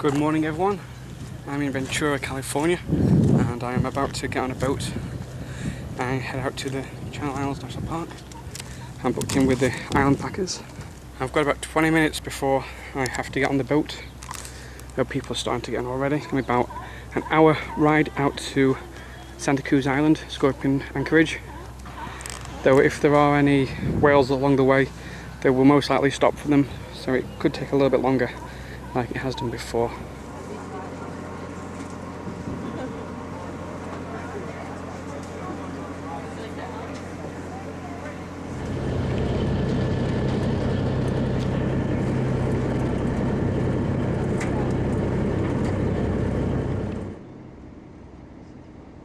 Good morning everyone, I'm in Ventura, California, and I am about to get on a boat and head out to the Channel Islands National Park. I'm booked in with the Island Packers. I've got about 20 minutes before I have to get on the boat. There are people starting to get on already. It's going to be about an hour ride out to Santa Cruz Island, Scorpion Anchorage. Though if there are any whales along the way, they will most likely stop for them, so it could take a little bit longer like it has done before.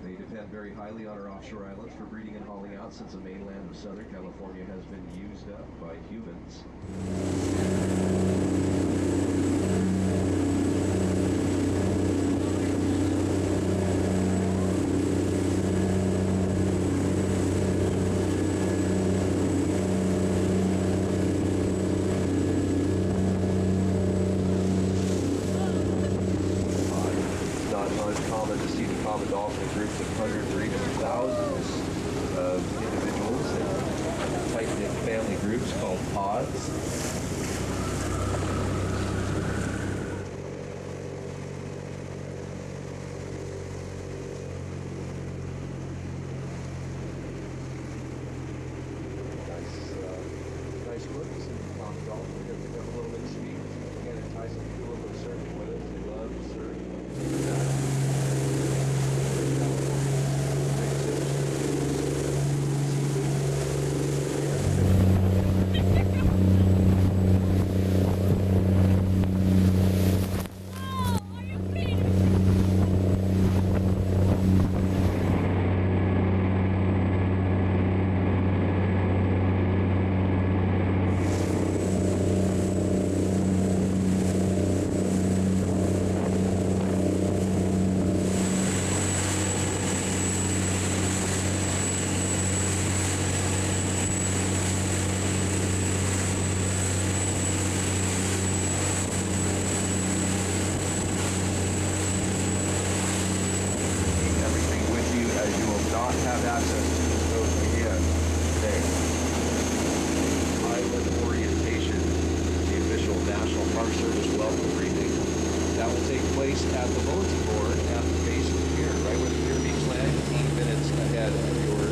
They depend very highly on our offshore islands for breeding and hauling out, since the mainland of Southern California has been used up by humans. Uncommon to see the common dolphin in groups of hundreds or even thousands of individuals in tight-knit family groups called pods. Nice look. See the common dolphin. We're going to pick up a little bit of speed. Again, it ties some people to surfing with us. They love to surf. Have access to the coast again today. Island orientation, the official National Park Service welcome briefing. That will take place at the bulletin board at the base of the pier, right where the pier meets land, 8 minutes ahead of your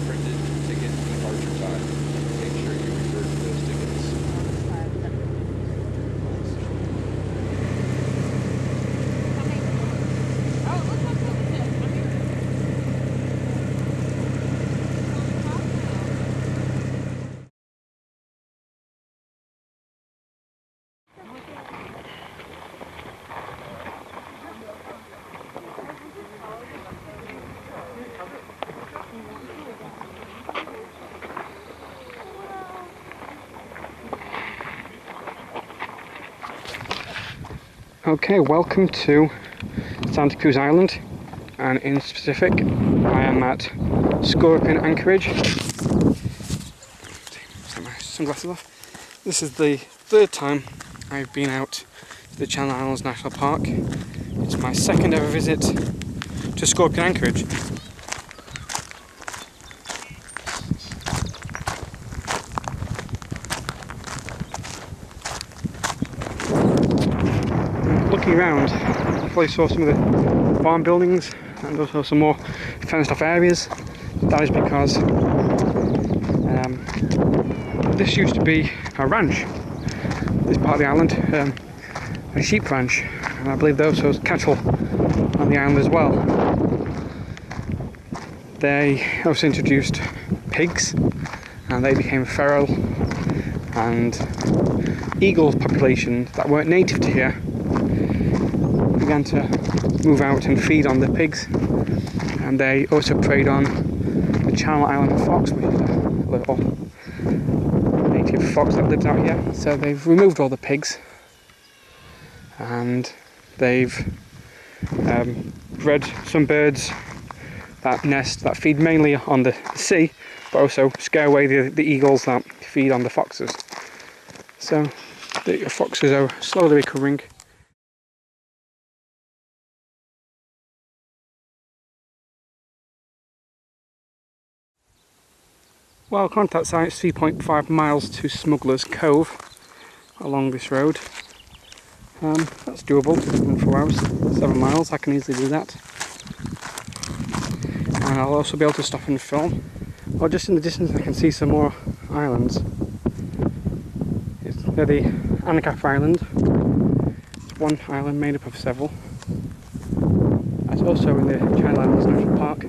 printed ticket departure time. Make sure you reserve those tickets. Okay, welcome to Santa Cruz Island, and in specific I am at Scorpion Anchorage. Take my sunglasses off. This is the third time I've been out to the Channel Islands National Park. It's my second ever visit to Scorpion Anchorage. Looking around, I probably saw some of the barn buildings and also some more fenced off areas. That is because this used to be a ranch, this part of the island, a sheep ranch, and I believe there was also cattle on the island as well. They also introduced pigs, and they became feral, and eagle populations that weren't native to here began to move out and feed on the pigs, and they also preyed on the Channel Island fox, which is a little native fox that lives out here. So they've removed all the pigs, and they've bred some birds that feed mainly on the sea, but also scare away the eagles that feed on the foxes. So the foxes are slowly recovering. Well, contact site is 3.5 miles to Smuggler's Cove along this road. That's doable in 4 hours, 7 miles, I can easily do that. And I'll also be able to stop and film. Or just in the distance I can see some more islands. They're the Anchorage Island. It's one island made up of several. That's also in the Channel Islands National Park.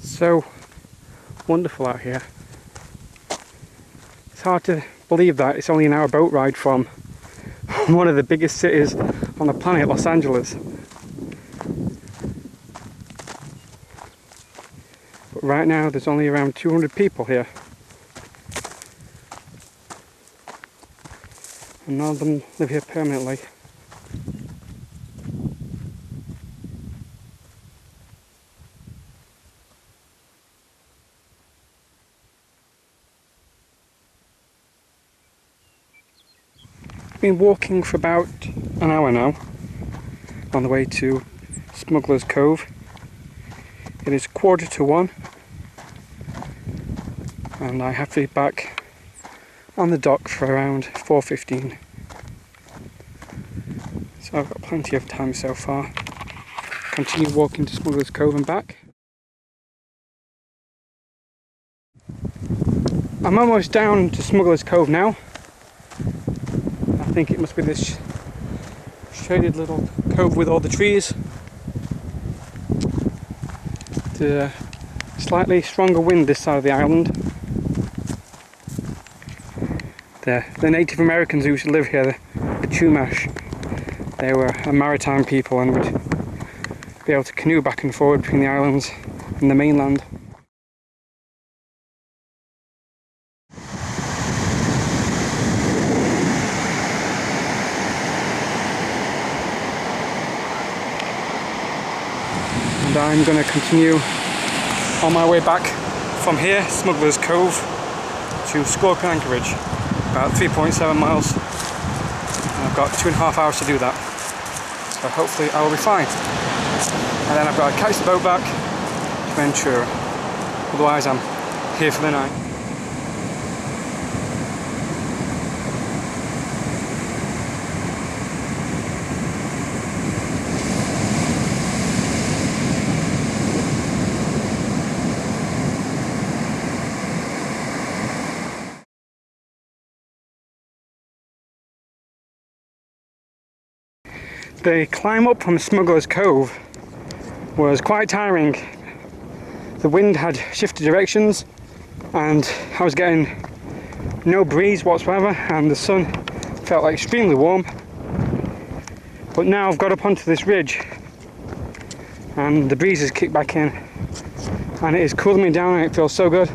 So wonderful out here. It's hard to believe that it's only an hour boat ride from one of the biggest cities on the planet, Los Angeles. But right now there's only around 200 people here. And none of them live here permanently. Been walking for about an hour now on the way to Smuggler's Cove. It is 1:45 and I have to be back on the dock for around 4:15. So I've got plenty of time so far. Continue walking to Smuggler's Cove and back. I'm almost down to Smuggler's Cove now. I think it must be this shaded little cove with all the trees. The slightly stronger wind this side of the island. The Native Americans who used to live here, the Chumash, they were a maritime people and would be able to canoe back and forward between the islands and the mainland. And I'm going to continue on my way back from here, Smuggler's Cove, to Scorpion Anchorage, about 3.7 miles. And I've got 2.5 hours to do that, so hopefully I will be fine. And then I've got to catch the boat back to Ventura, otherwise I'm here for the night. The climb up from Smuggler's Cove was quite tiring. The wind had shifted directions and I was getting no breeze whatsoever and the sun felt like extremely warm. But now I've got up onto this ridge and the breeze has kicked back in and it is cooling me down and it feels so good.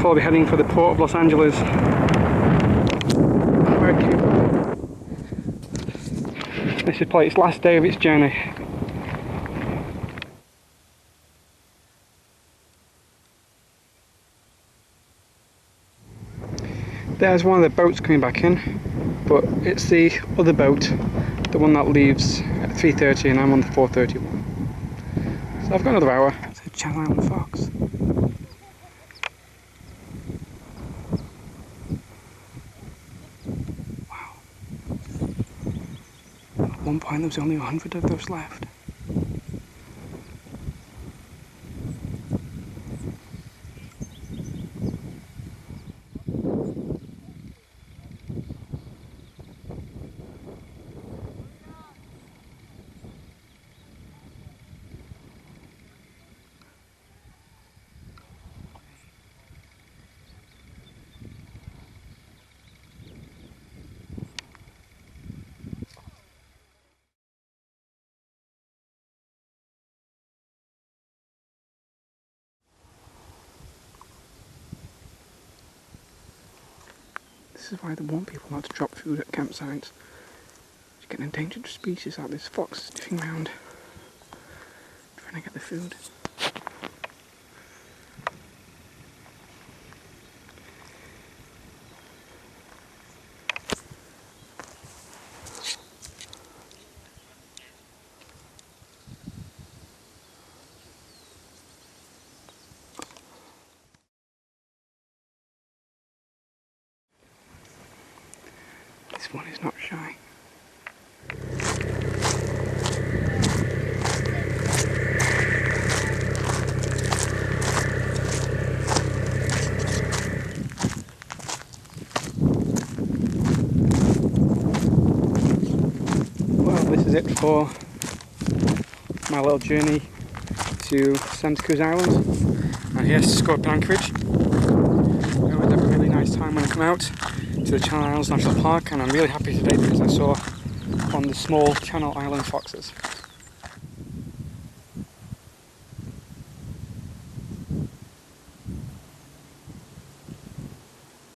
I'll be heading for the port of Los Angeles. Very cute. This is probably its last day of its journey. There's one of the boats coming back in, but it's the other boat, the one that leaves at 3:30 and I'm on the 4:31. So I've got another hour. It's a Channel Island fox. At one point there was only 100 of those left. This is why they warn people not to drop food at campsites. You get an endangered species like this fox sniffing around, trying to get the food. This one is not shy. Well, this is it for my little journey to Santa Cruz Island. And here's Scorpion Anchorage. I always have a really nice time when I come out to the Channel Islands National Park, and I'm really happy today because I saw one of the small Channel Island foxes.